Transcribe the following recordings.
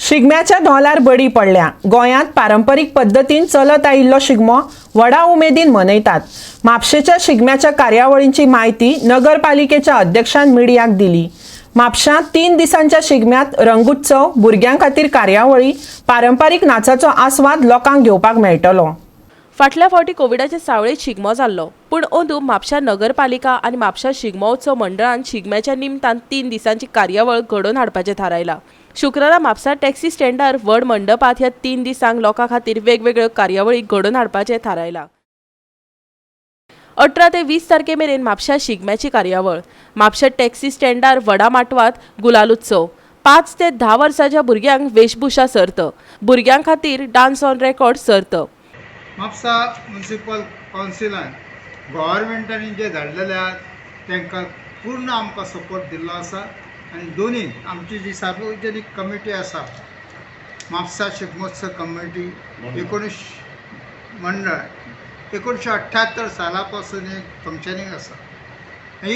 शिगम्याच्या धोलार बडी पडल्या। गोंयांत पारंपरीक पद्धतीन चलत आयिल्लो शिगमो व्हडा उमेदीन मनयतात। म्हापशेच्या शिगम्याच्या कार्यावळींची माहिती नगरपालिकेच्या अध्यक्षान मिडियाक दिली। म्हापशांत 3 दिसांच्या शिगम्यात रंगोत्सव, भुरग्यां खातीर कार्यावळी, पारंपरीक नाचाचो आस्वाद लोकांक घेवपाक मेळटलो। फाटल्या फावटी कोविडाचे सावळेत शिगमो जाल्लो, पूण अंदू म्हापशा नगरपालिका आनी म्हापशा शिगमो उत्सव मंडळान शिगम्याच्या निमतान 3 दिसांची कार्यावळ घडोवन हाडपाचें थारायलां। शुक्रारा म्हापसा टॅक्सी स्टँडार व्हड मंडपात ह्या 3 दिसांक लोकां खातीर वेगवेगळ्यो कार्यावळी घडोवन हाडपाचें थारायलां। 18 ते 20 तारखे मेरेन म्हापशा शिगम्याची कार्यावळ। म्हापशा टॅक्सी स्टँडार व्हडा माटवात गुलाल उत्सव। 5 ते 10 वर्सांच्या भुरग्यांक वेशभूषा सर्त, भुरग्यां खातीर डान्स ऑन रेकॉर्ड सर्त। म्हापसा म्युनिसिपल कावन्सिलान गव्हर्मेंटानी जे धाडलेले तांकां पूर्ण आमकां सपोर्ट दिल्लो आसा आनी दोनी आमची जी सार्वजनीक कमिटी आसा म्हापसा शिगमोत्सव कमिटी 19 मंडळ 1978 साला पासून एक फंक्शनींग आसा। ही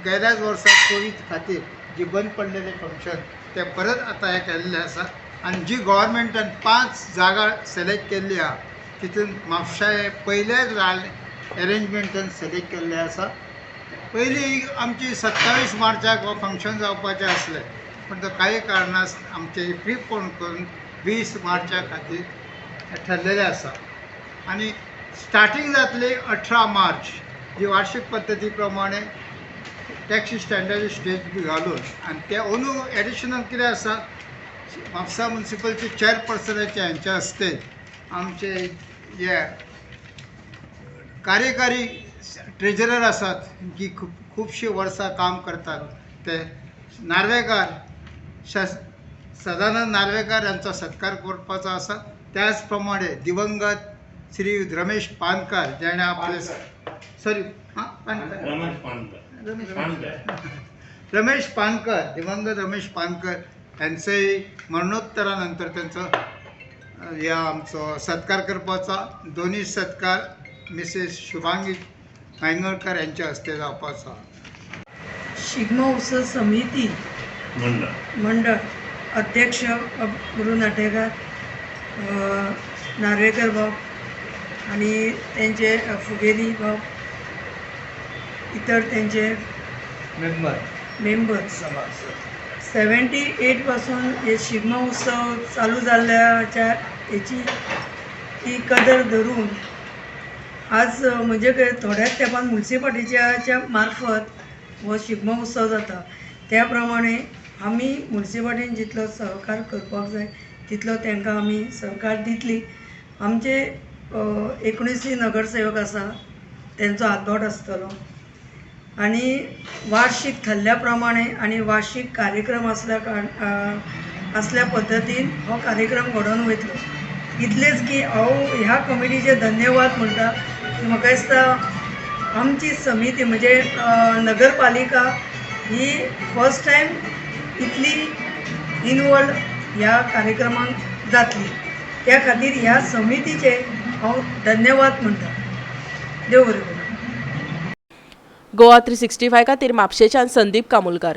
गेल्याच वर्सा कोविड खातीर जी बंद पडलेले फंक्शन ते परत आतां हे केल्ले आसा आनी जी गव्हर्मेंटान 5 जागा सिलेक्ट केल्ली आहा तितून म्हापशा हे पयलेच अरेंजमेंटान सिलेक्ट केल्ले आसा। पयलीं आमची 27 मार्चाक हो फंक्शन जावपाचें आसलें, पूण तो कांय कारणां आमचे प्रीपोन करून 20 मार्चा खातीर ठरलेलें आसा आनी स्टार्टींग जातली 18 मार्च जी वार्षिक पद्दती प्रमाणे टॅक्सी स्टँडाची स्टेज बी घालून आनी ते अंदू एडिशनल कितें आसा म्हापसा म्युनिसिपलचे चेअरपर्सनाचे हांचे हस्ते आमचे हे कार्यकारी ट्रेजरर आसात जी खुबशीं वर्सां काम करतात ते नार्वेकार सदानंद नार्वेकार यांचा सत्कार करपाचो आसा। त्याच प्रमाणे दिवंगत श्री रमेश पानकर जेणे आपले रमेश पानकर दिवंगत रमेश पानकर यांचंही मरणोत्तरानंतर त्यांचं या आमचो सत्कार करपाचा दोन्ही सत्कार मिसेस शुभांगी भांगरकर यांच्या हस्ते जावपाचो। शिगमो उत्सव समिती मंडळ अध्यक्ष गुरु नाटेकार नार्वेकर भाऊ आणि त्यांचे फुगेरी भाऊ इतर त्यांचे मेंबर 78 पासून हे शिगमो उत्सव चालू जाल्ल्याच्या याची ती कदर धरून आज म्हणजे थोड्याच तेंपान म्युनिसिपालिटीच्या मार्फत हो शिगमो उत्सव जाता। त्या प्रमाणे आमी म्युनिसिपालिटीन जितलो सहकार करपाक जाय तितलो तांकां आमी सहकार दितली। आमचे 19 नगरसेवक आसा तेंचो हातोट आसतलो आनी वार्षिक थल्ल्या प्रमाणे आनी वार्षिक कार्यक्रम असल्या पद्दतीन हो कार्यक्रम घडोवन वयतलो। इतलेंच की हांव ह्या कमिटीचे धन्यवाद म्हणटा की म्हाका दिसता आमची समिती म्हणजे नगरपालिका ही फर्स्ट टायम इतली इनवॉल्ड ह्या कार्यक्रमांक जातली, त्या खातीर ह्या समितीचे हांव धन्यवाद म्हणटा। देव बरें करूं। गोवा 365 खातीर म्हापशेच्यान संदीप कामुलकार।